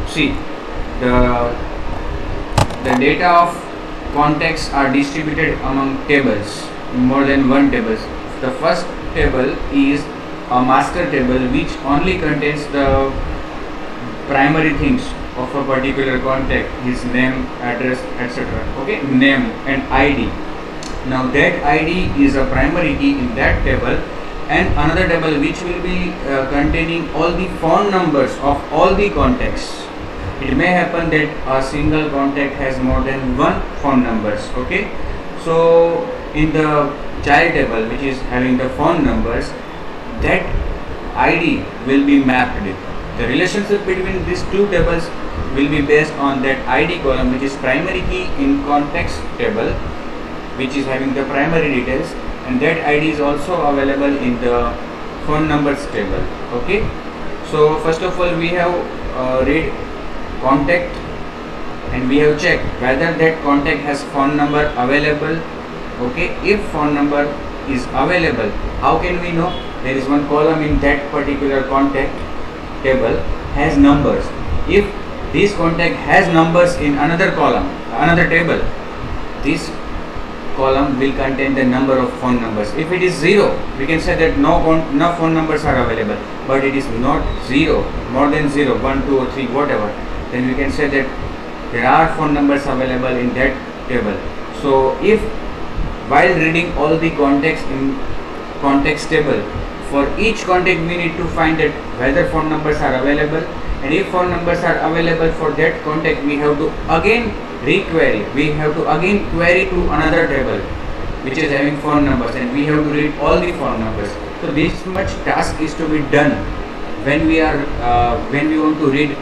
See, the the data of contacts are distributed among tables, more than one tables. The first table is a master table which only contains the primary things of a particular contact, his name, address, etc. Okay, name and ID. Now that ID is a primary key in that table, and another table which will be containing all the phone numbers of all the contacts. It may happen that a single contact has more than one phone numbers. Okay, so in the child table which is having the phone numbers, that ID will be mapped. The relationship between these two tables will be based on that ID column, which is primary key in context table, which is having the primary details, and that ID is also available in the phone numbers table. Okay, so first of all we have read contact, and we have checked whether that contact has phone number available. Okay, if phone number is available, how can we know? There is one column in that particular contact table has numbers. If this contact has numbers in another column, another table, this column will contain the number of phone numbers. If it is 0, we can say that no phone numbers are available, but it is not 0, more than 0, 1, 2 or 3, whatever, then we can say that there are phone numbers available in that table. So if while reading all the contacts in context table, for each contact we need to find that whether phone numbers are available, and if phone numbers are available for that contact, we have to again requery, we have to again query to another table which is having phone numbers, and we have to read all the phone numbers. So this much task is to be done when we are when we want to read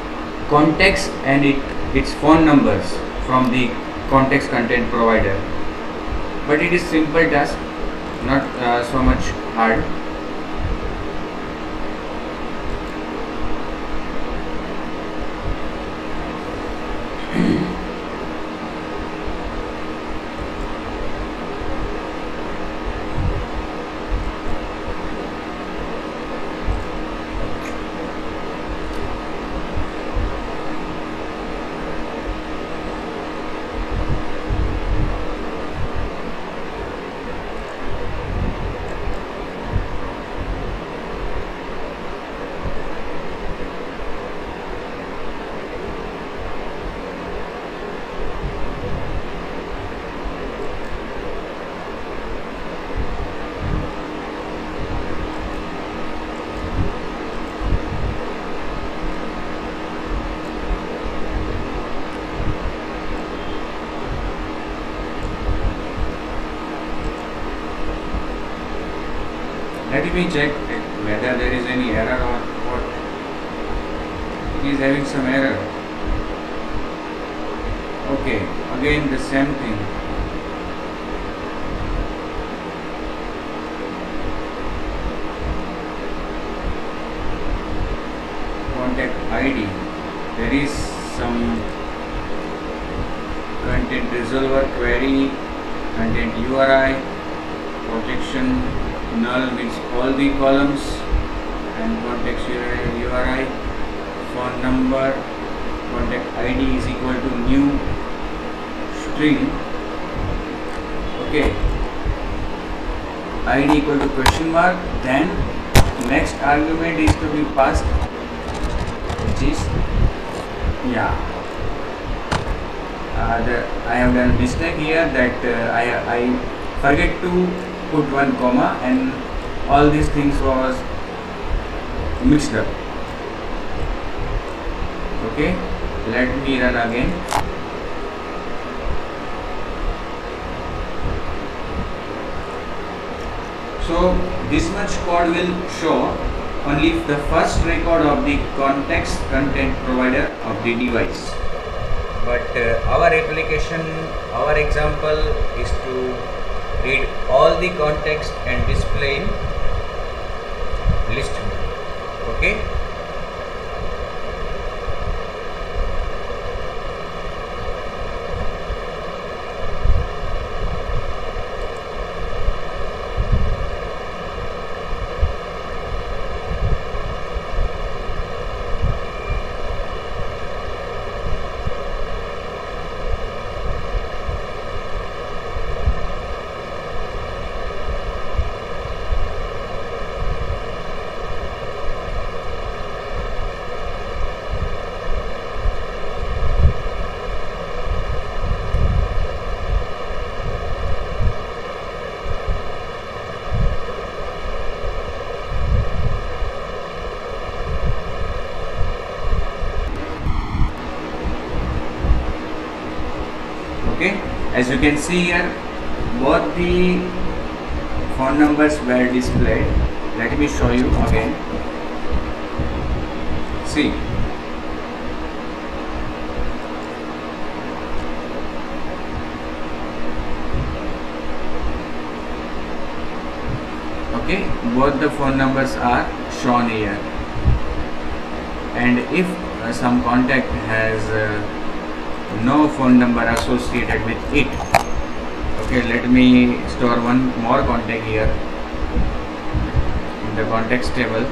contacts and its phone numbers from the context content provider. But it is simple task, not so much hard. Let me check whether there is any error or what. It is having some error. Okay, again the same thing. Contact ID. There is some content resolver query, content URI, protection. Null means all the columns, and context URI, phone number, contact ID is equal to new string. Okay, ID equal to question mark, then next argument is to be passed, which is I have done mistake here that I forget to put one comma, and all these things was mixed up. Okay, let me run again. So this much code will show only the first record of the context content provider of the device, but our application, our example is to read all the context and display in list mode. Okay, As you can see here, both the phone numbers were displayed. Let me show you again. See, okay, both the phone numbers are shown here. And if some contact has no phone number associated with it, okay, let me store one more contact here in the contacts table.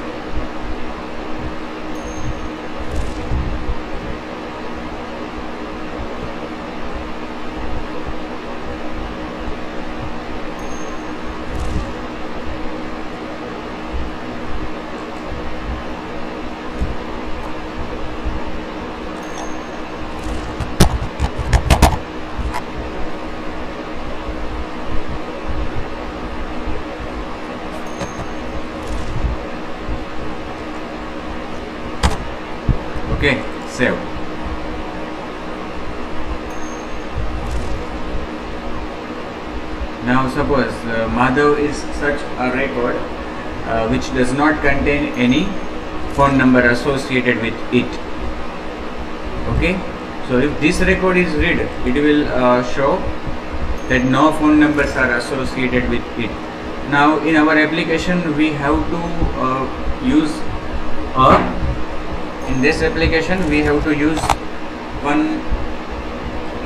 Okay, save. Now suppose Madhav is such a record which does not contain any phone number associated with it. Okay, so if this record is read, it will show that no phone numbers are associated with it. Now in our application we have to use in this application we have to use one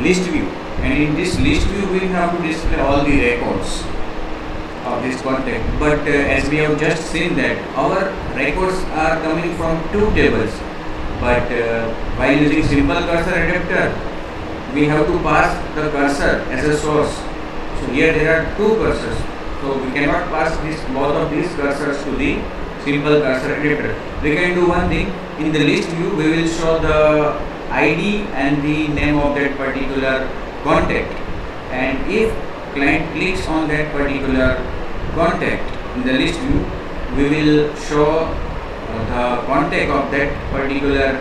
list view, and in this list view we have to display all the records of this contact. But as we have just seen that our records are coming from two tables, but while using simple cursor adapter we have to pass the cursor as a source. So here there are two cursors, so we cannot pass both of these cursors to the simple cursor adapter. We can do one thing. In the list view we will show the ID and the name of that particular contact, and if client clicks on that particular contact in the list view, we will show the contact of that particular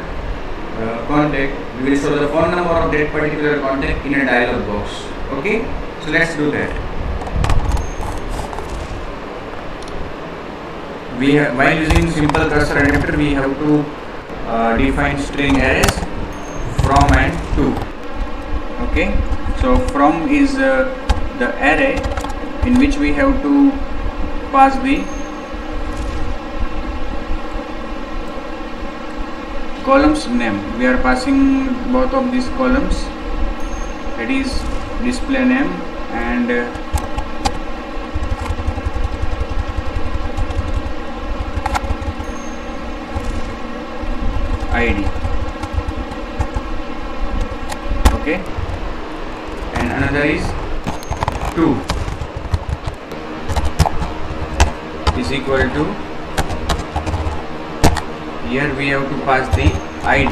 contact. We will show the phone number of that particular contact in a dialog box. Okay, so let's do that. While using simple cursor adapter, we have to define string arrays from and to. Okay, so from is the array in which we have to pass the columns name. We are passing both of these columns, that is display name and ID. Okay, and another is 2 is equal to, here we have to pass the ID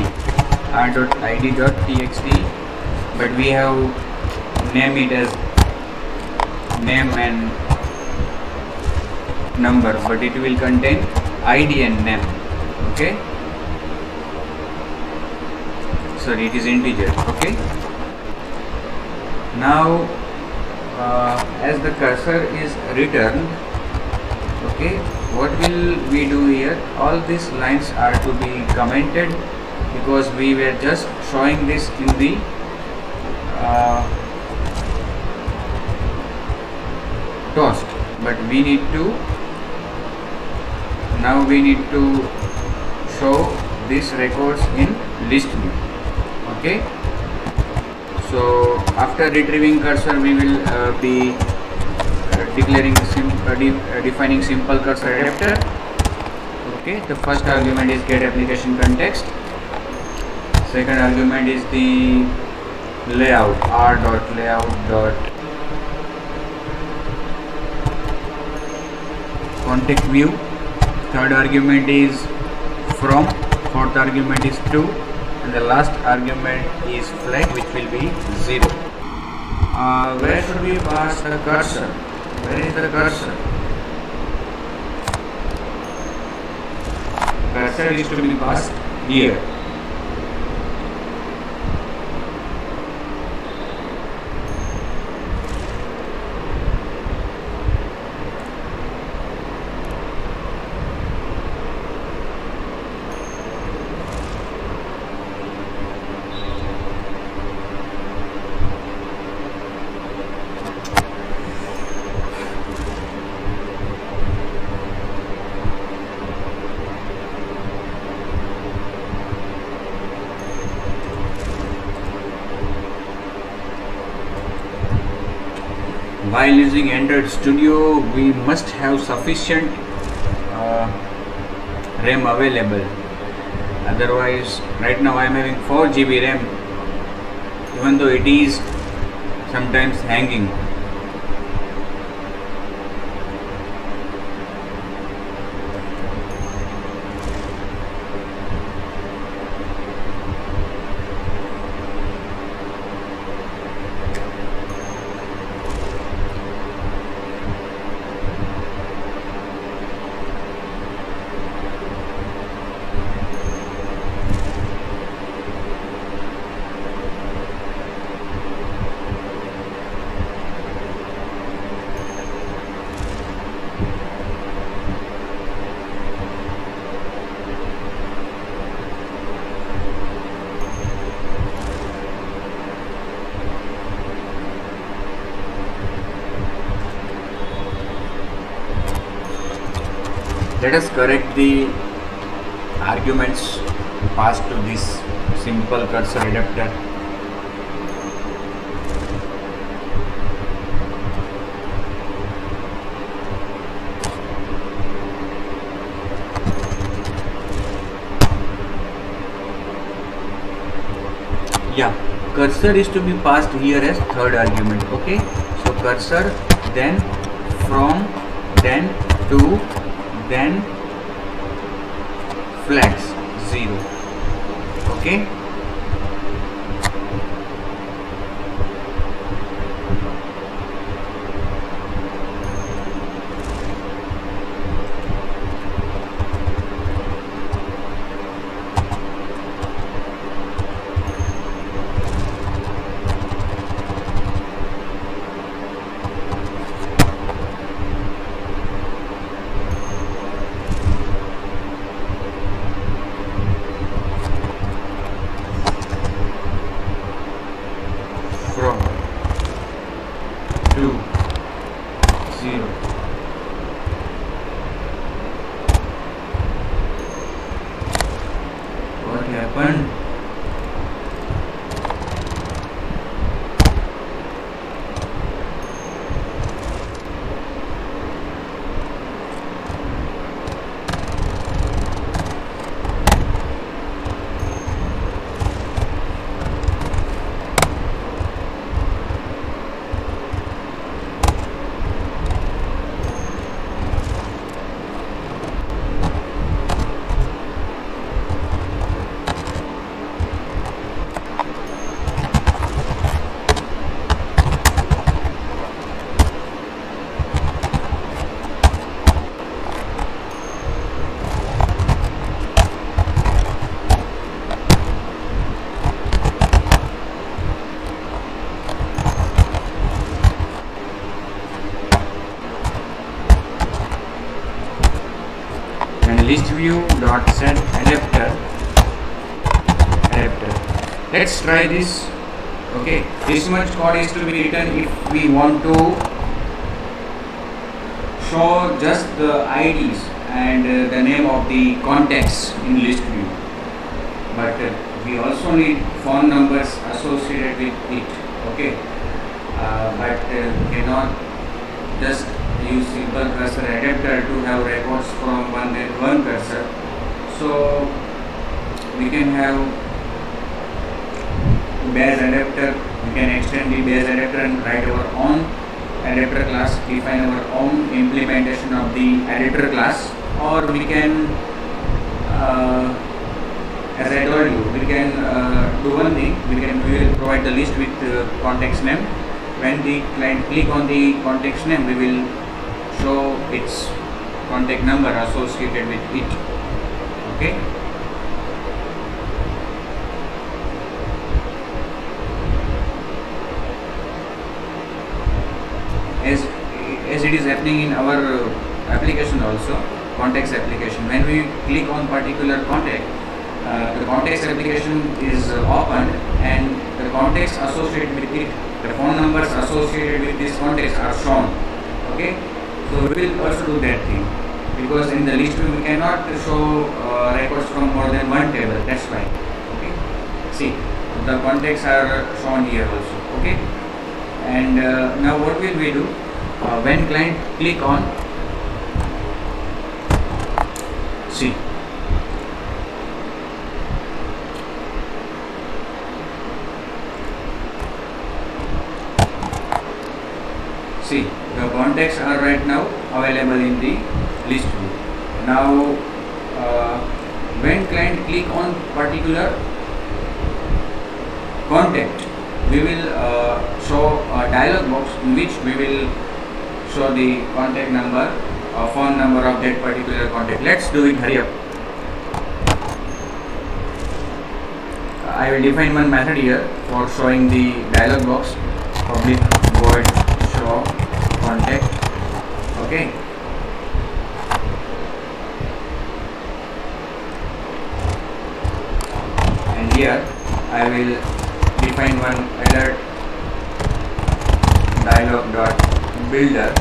r.id.txt, but we have name it as name and number, but it will contain ID and name. Okay, sorry, it is integer. Okay, now as the cursor is returned, okay, what will we do here? All these lines are to be commented because we were just showing this in the toast, but we need to show these records in list view. Okay, so after retrieving cursor we will be declaring defining simple cursor adapter. Okay, the first argument is get application context, second argument is the layout r.layout. Contact view, third argument is from, fourth argument is to, and the last argument is flag, which will be 0. Where should we pass the cursor? Where is the cursor? Cursor is to be passed here. while using Android Studio, we must have sufficient RAM available. Otherwise, right now I am having 4 GB RAM, even though it is sometimes hanging. Let us correct the arguments passed to this simple cursor adapter. Yeah, cursor is to be passed here as third argument. Okay, so cursor, then from, then to, then flags 0. Okay, from, to, 0. What happened? And list view dot set adapter. Let's try this. Okay, this much code is to be written if we want to show just the IDs and the name of the contacts in list view, but we also need phone numbers associated with it. Okay, but cannot just use simple cursor adapter to have records from one cursor. So we can have base adapter. We can extend the base adapter and write our own adapter class, define our own implementation of the adapter class, or we can, as I told you, we can do one thing. We will provide the list with context name. When the client click on the context name, we will show its contact number associated with it. Okay. As it is happening in our application also, contacts application. When we click on particular contact, the contacts application is opened and the contacts associated with it, the phone numbers associated with this contacts are shown. Okay, so we will also do that thing, because in the list we cannot show records from more than one table. That's why. Okay, see, the contacts are shown here also. Okay, And now what will we do? When client click on see, the contacts are right now available in the list view. Now when client click on particular contact, we will show a dialog box in which we will show the contact number or phone number of that particular contact. Let's do it, hurry up. I will define one method here for showing the dialog box, public void show contact. Okay. And here I will define one alert dialog dot builder.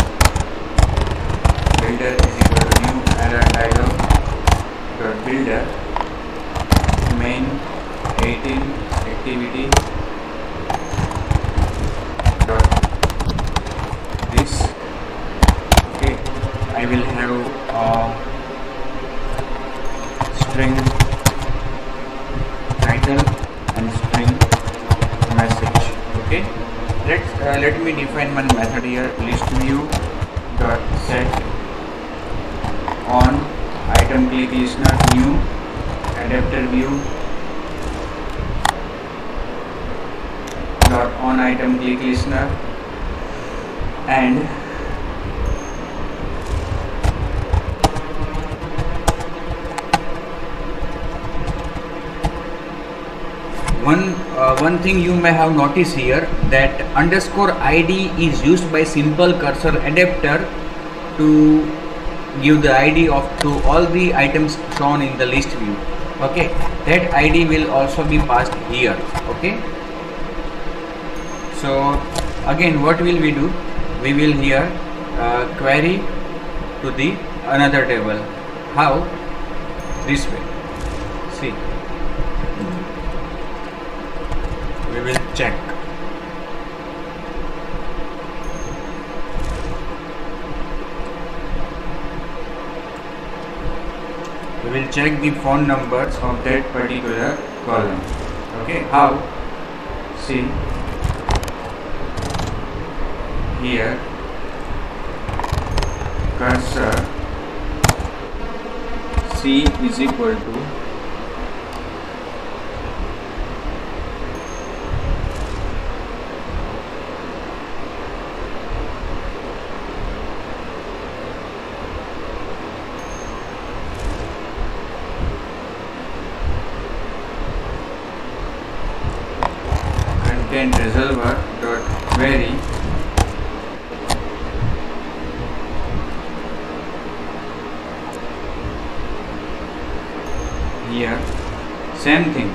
Builder is equal to new alert dialog dot builder main 18 activity dot this. Okay, I will have a string title and string message. Okay, let me define one method here. List view dot set on item click listener new adapter view dot on item click listener and one thing you may have noticed here, that underscore ID is used by simple cursor adapter to give the ID of to all the items shown in the list view. Okay, that ID will also be passed here. Okay, so again what will we do? We will here query to the another table. How? This way. See, we will check. We will check the phone numbers of that particular column. Okay, how? See, here cursor C is equal to content resolver dot query here same thing.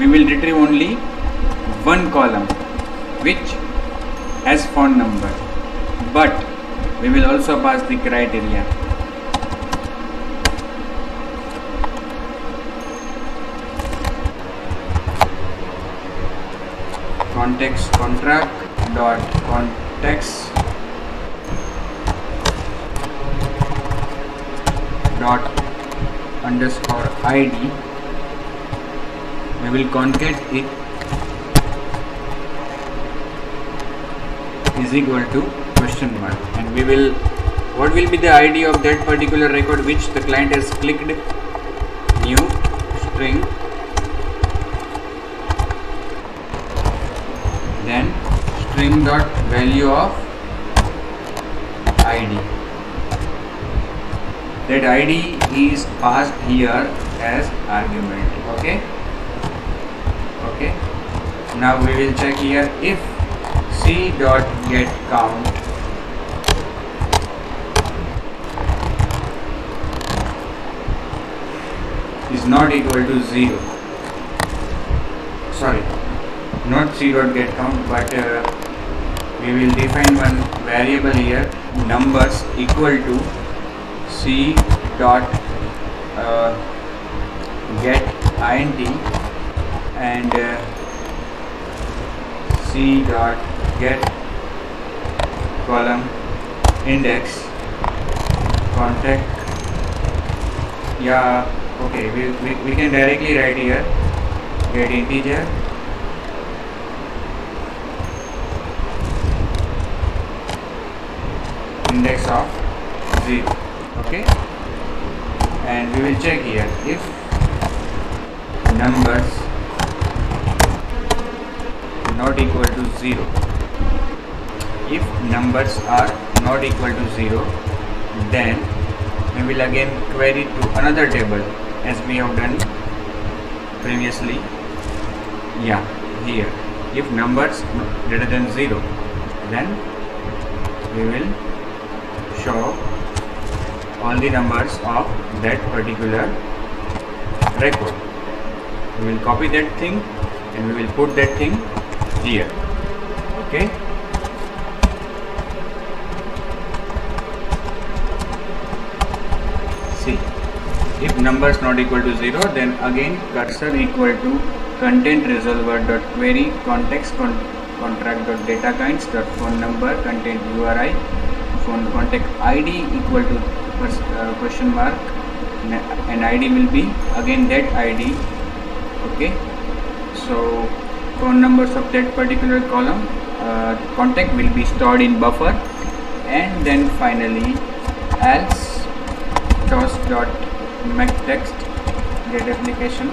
We will retrieve only one column which has phone number, but we will also pass the criteria. Context contract dot context dot underscore ID. We will concat it is equal to question mark, and we will what will be the ID of that particular record which the client has clicked? New string, then string dot value of ID. That ID is passed here as argument. Okay. Now we will check here if c dot get count is not equal to 0. Sorry, not c dot get count, but we will define one variable here, numbers equal to c dot get int and c dot get column index contact. Yeah, okay, we can directly write here get integer index of 0. Okay, and we will check here if numbers not equal to 0. If numbers are not equal to 0, then we will again query to another table as we have done previously. Yeah, here if numbers greater than 0, then we will show all the numbers of that particular record. We will copy that thing and we will put that thing here. Okay, see, if numbers not equal to 0, then again cursor equal to content resolver dot query context contract dot data kinds dot phone number content URI phone contact ID equal to question mark and ID will be again that ID. Okay, so phone numbers of that particular column contact will be stored in buffer, and then finally else toss dot make text get application.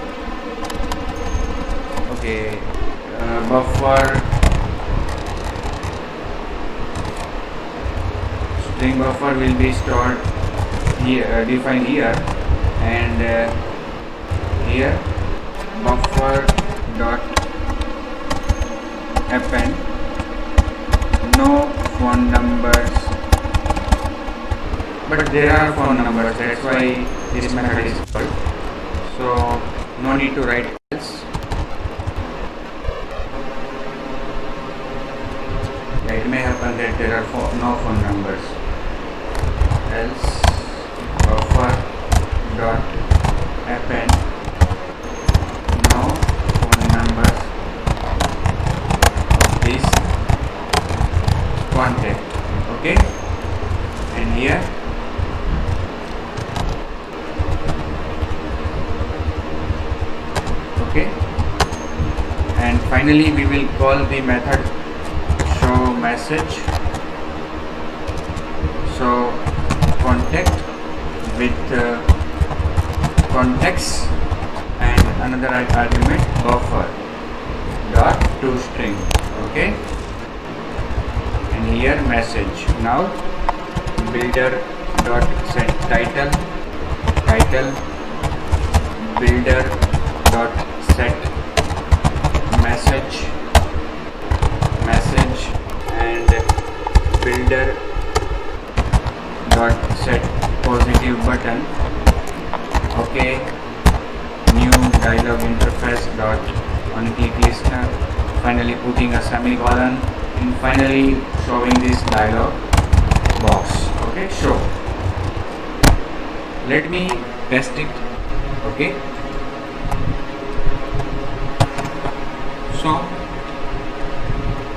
Okay, buffer string buffer will be stored here, defined here, and here buffer dot append no phone numbers, but there are phone numbers, that's why this method is called. So no need to write else. It may happen that there are no phone numbers, else buffer dot append no phone numbers of this contact. Okay, and here okay, and finally we will call the method show message. So contact with context and another argument buffer dot toString. Okay, and here message. Now builder dot set title builder dot set message and builder dot set positive button. Okay, new dialog interface dot on click listener, finally putting a semicolon and finally showing this dialog box. Okay, show. Let me test it. Okay, so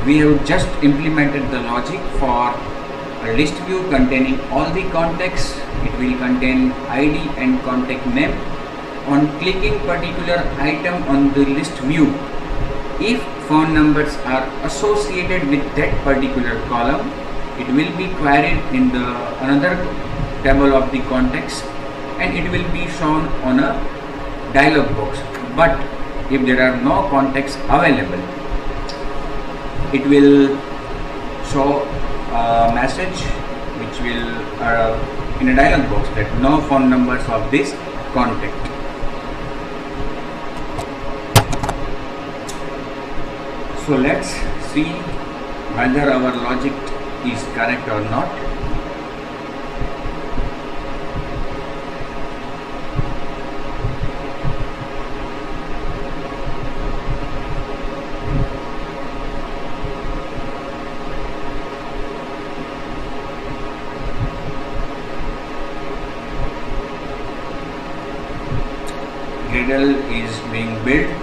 we have just implemented the logic for a list view containing all the contacts. It will contain ID and contact name. On clicking particular item on the list view, if phone numbers are associated with that particular column, it will be queried in the another table of the context, and it will be shown on a dialog box. But if there are no contexts available, it will show a message which will in a dialog box that no phone numbers of this contact. So let's see whether our logic is correct or not. Gradle is being built.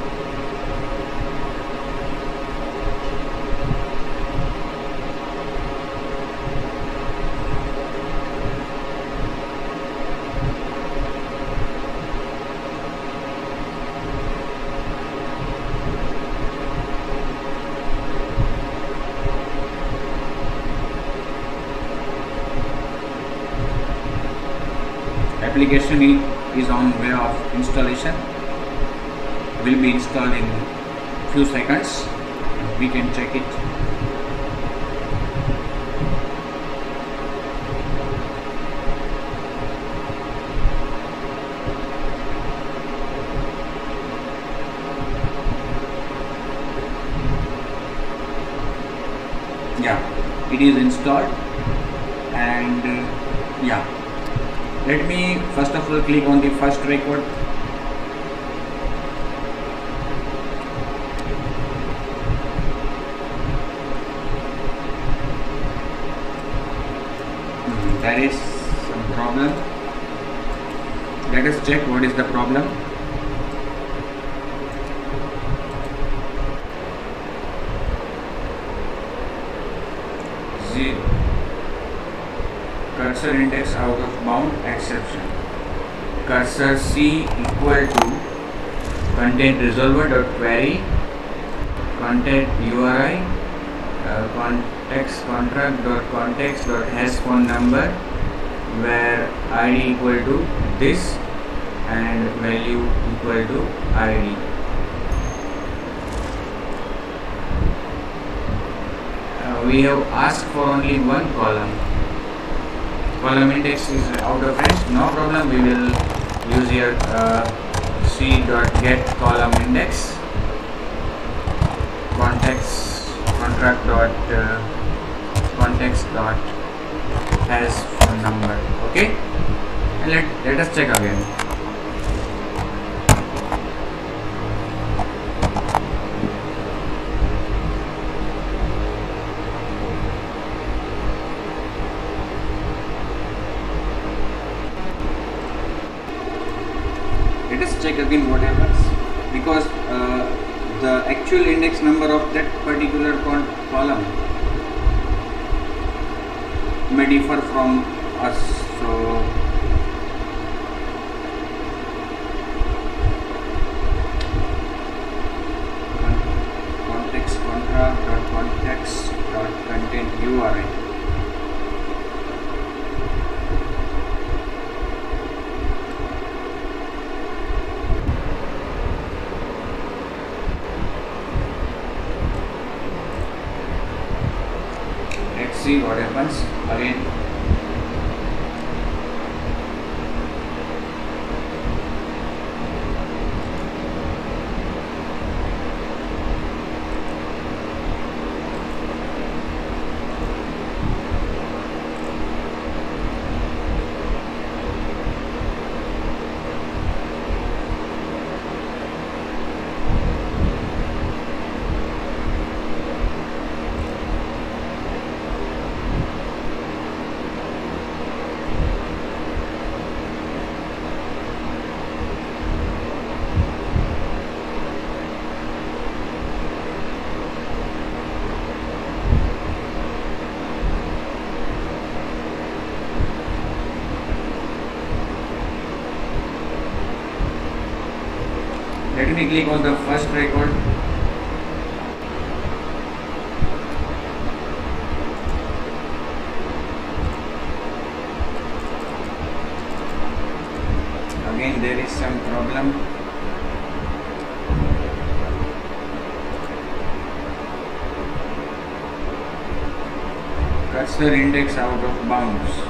Application is on way of installation, will be installed in few seconds. We can check it. Yeah, it is installed, and yeah, let me first of all click on the first record. There is some problem. Let us check what is the problem. Zero. Cursor index out of bound exception. Cursor C equal to content resolver dot query content URI context contract dot context dot has phone number, where ID equal to this and value equal to ID. We have asked for only one column. Column index is out of range. No problem. We will use here C dot get column index context contract dot context dot has phone number. Okay, and let us check again. Let us check again what happens, because the actual index number of that particular column may differ from us. So context contract dot context dot content URI. Let's see what happens again. Let me click on the first record. again there is some problem. Cursor index out of bounds.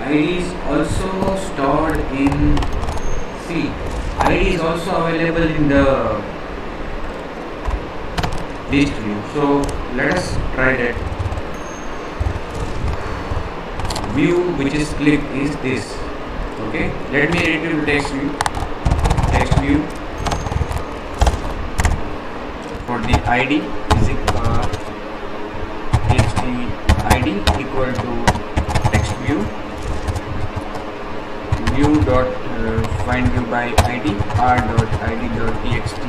ID is also stored in C. ID is also available in the list view. So let us try that. View which is clicked is this. Okay. Let me edit it to text view. Text view for the ID is ID equal to text view. View dot find view by ID r dot id dot txt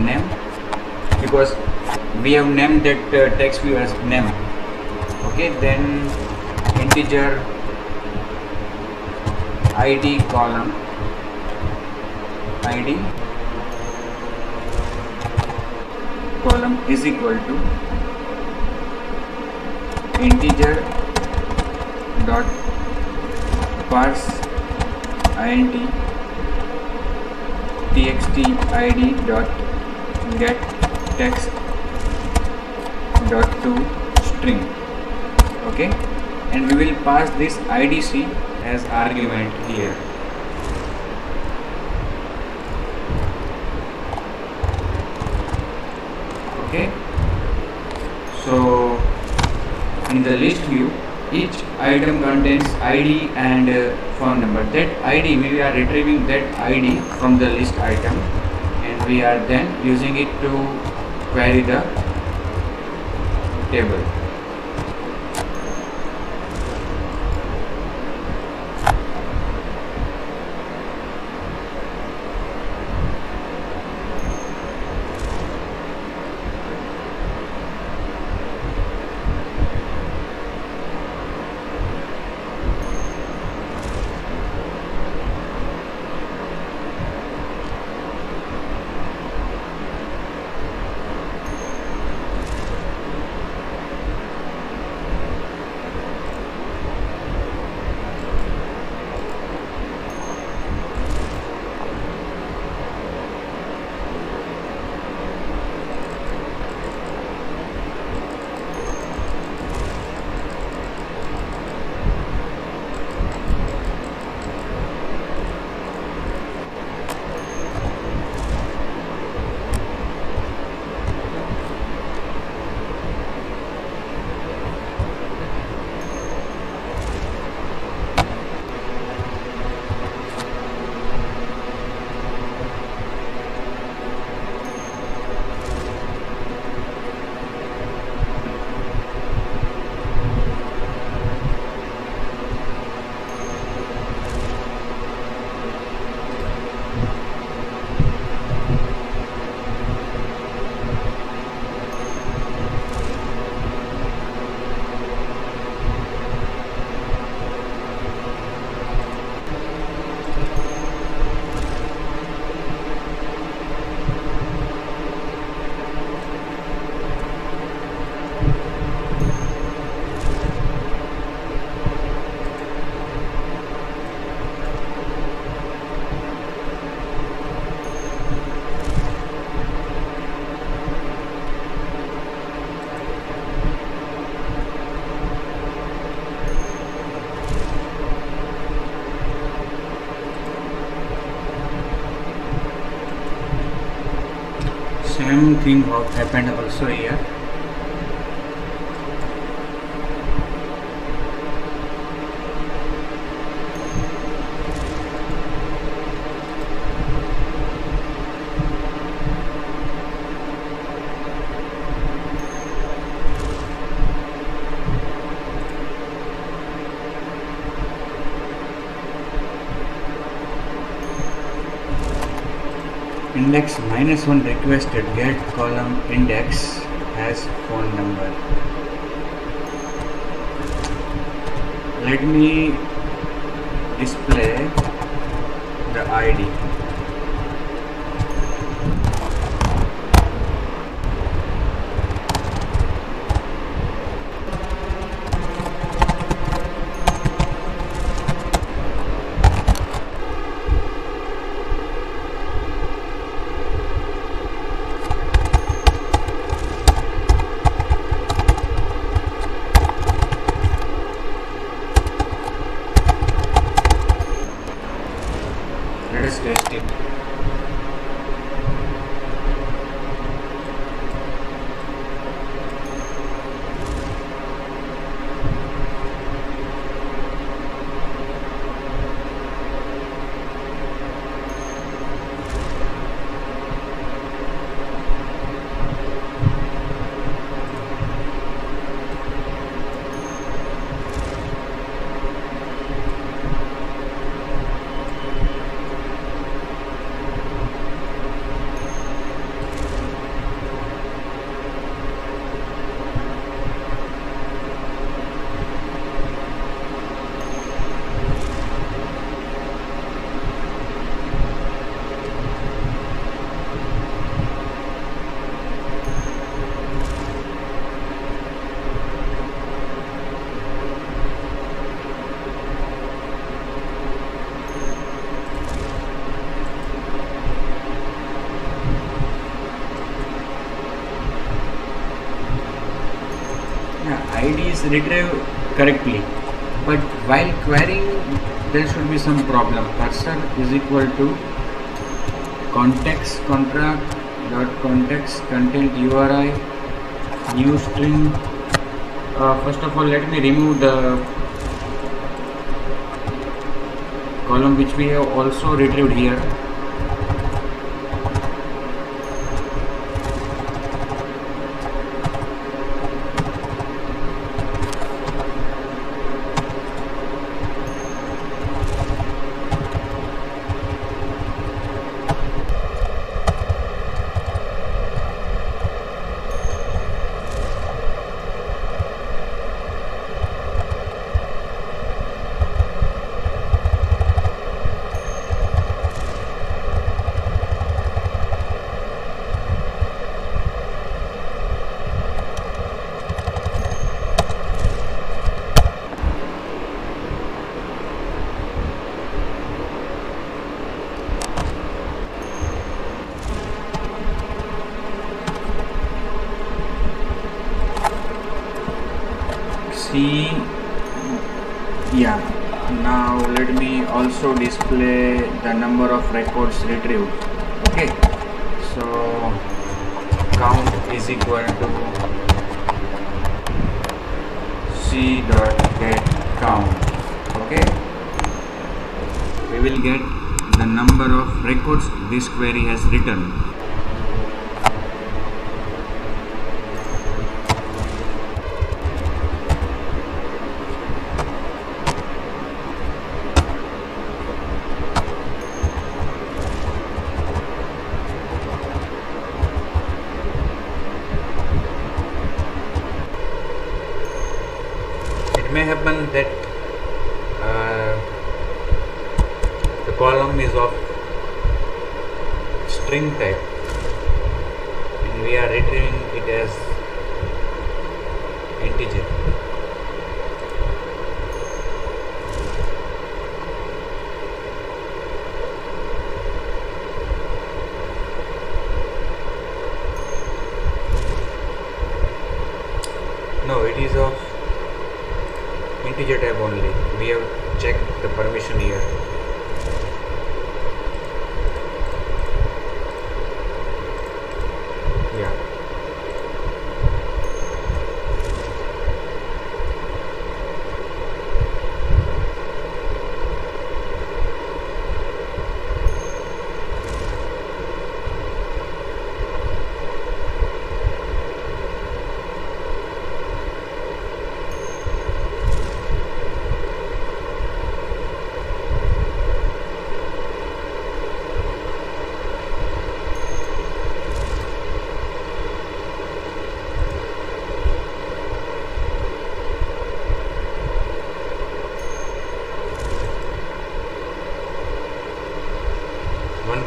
name, because we have named that text view as name. Okay, then integer ID column is equal to integer dot parse int txt id dot get text dot to string. Okay, and we will pass this idc as argument here. Okay, so in the list view, each item contains ID and phone number. That ID, we are retrieving that ID from the list item, and we are then using it to query the table. same thing happened also here. Index -1 requested, get column index has phone number. Let me display the ID. Let us test it. ID is retrieved correctly, but while querying there should be some problem. Cursor is equal to context contract dot context content URI new string. First of all, let me remove the column which we have also retrieved here. See, yeah, now let me also display the number of records retrieved. Okay, so count is equal to c dot get count. Okay, we will get the number of records this query has returned. May happen that the column is of string type and we are retrieving it as integer. No, it is of integer type only. We have checked the permission here.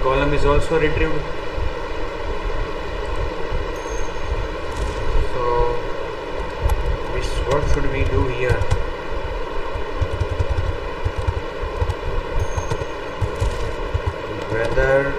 column is also retrieved. So what should we do here? Whether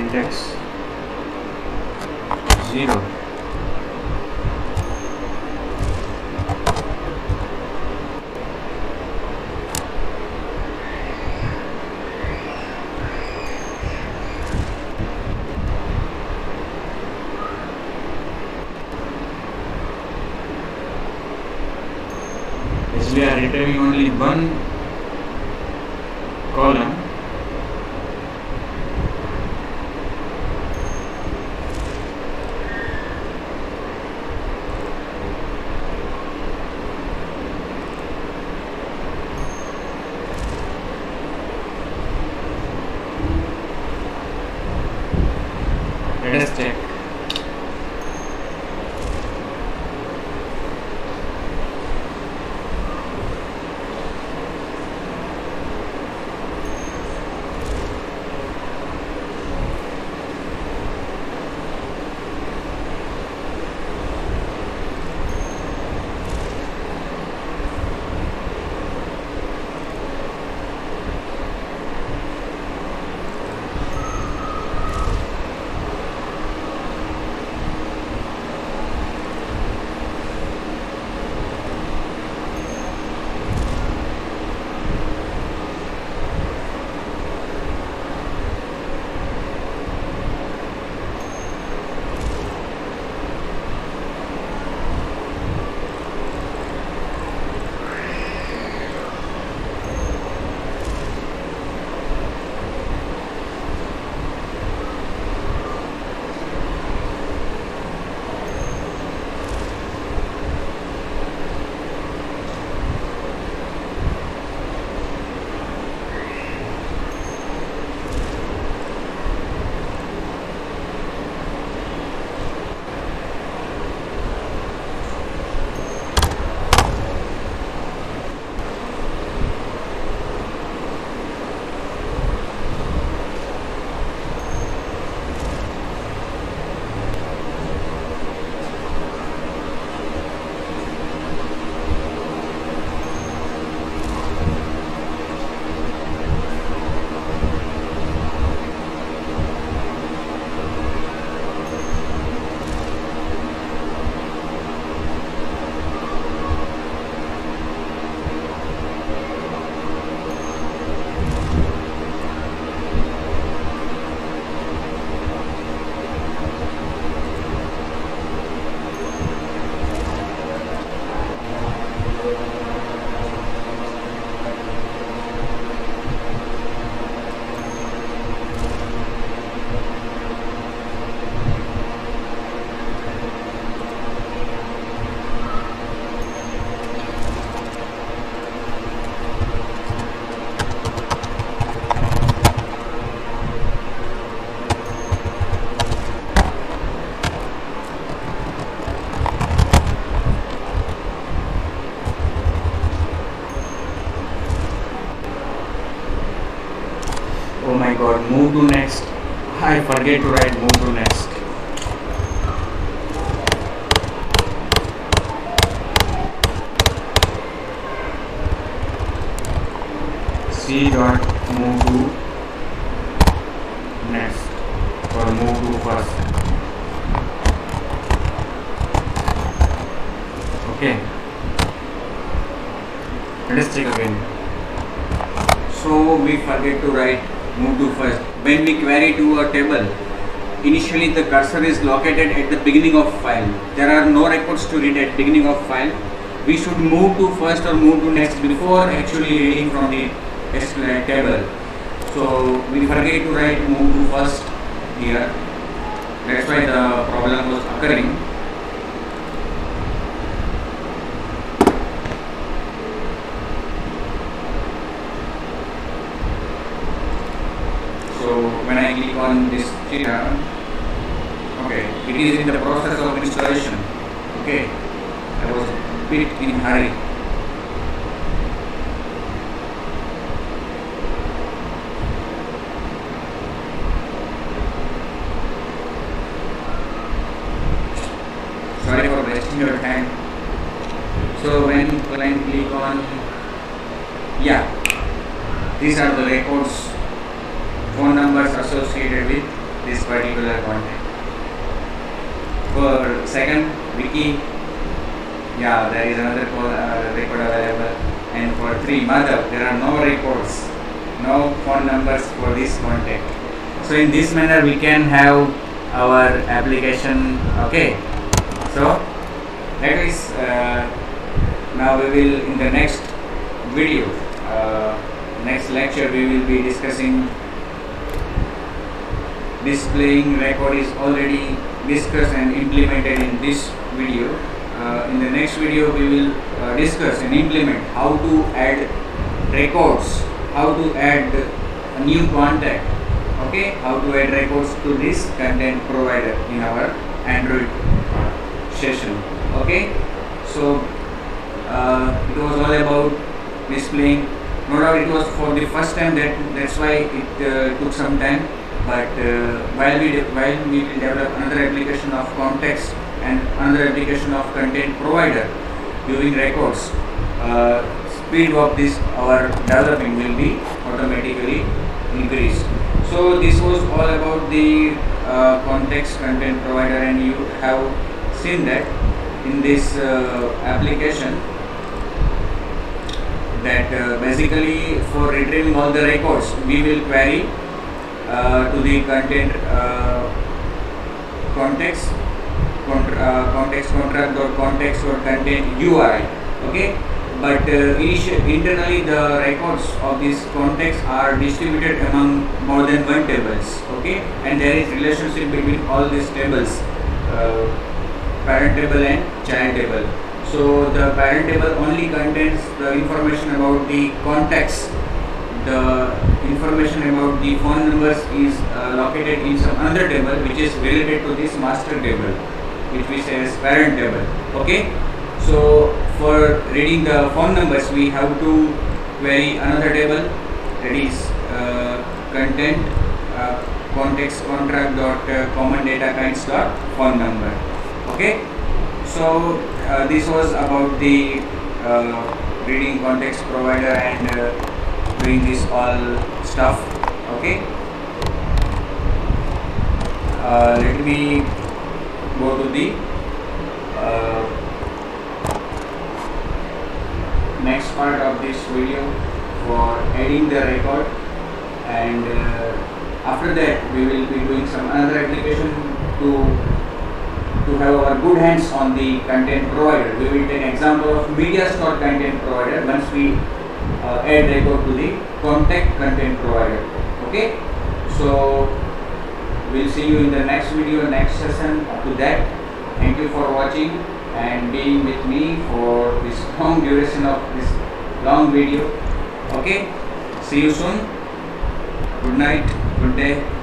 index 0. As we are retrieving only one column, let us check. Oh my god, move to next. I forget to write move to next. C dot move to next or move to first. Okay. Let us check again. So we forget to write move to first. When we query to a table, initially the cursor is located at the beginning of file. There are no records to read at beginning of file. we should move to first or move to next before actually reading from the test table. So we forget to write move to first here. That's why the problem was occurring. So when I click on this here, okay, it is in the process of installation. Okay, I was a bit in hurry. Sorry for wasting your time. So when client click on, yeah, these are the records, phone numbers associated with this particular content. For second wiki, yeah, there is another record available. And for 3 Madhav, there are no records, no phone numbers for this contact. So in this manner we can have our application. Okay, so that is now we will in the next video, next lecture we will be discussing displaying record is already discussed and implemented in this video. In the next video we will discuss and implement how to add records, how to add a new contact, okay, how to add records to this content provider in our Android session. Okay, so it was all about displaying. No doubt it was for the first time, that's why it took some time. But while we will develop another application of context and another application of content provider viewing records, speed of this our developing will be automatically increased. So this was all about the context content provider, and you have seen that in this application that basically for retrieving all the records we will query to the content context contract or context or content URI. Okay, but internally the records of these contexts are distributed among more than one tables. Okay, and there is relationship between all these tables, parent table and child table. So the parent table only contains the information about the context. The information about the phone numbers is located in some other table which is related to this master table, which we say as parent table. Okay, so for reading the phone numbers we have to query another table, that is content context contract dot common data kinds dot phone number. Okay, so this was about the reading context provider and doing this all stuff. Okay, let me go to the next part of this video for adding the record, and after that we will be doing some another application to have our good hands on the content provider. We will take example of media store content provider once we add record to the contact content provider. Okay, so we'll see you in the next video, next session. Up to that, thank you for watching and being with me for this long duration of this long video. Okay, see you soon. Good night, good day.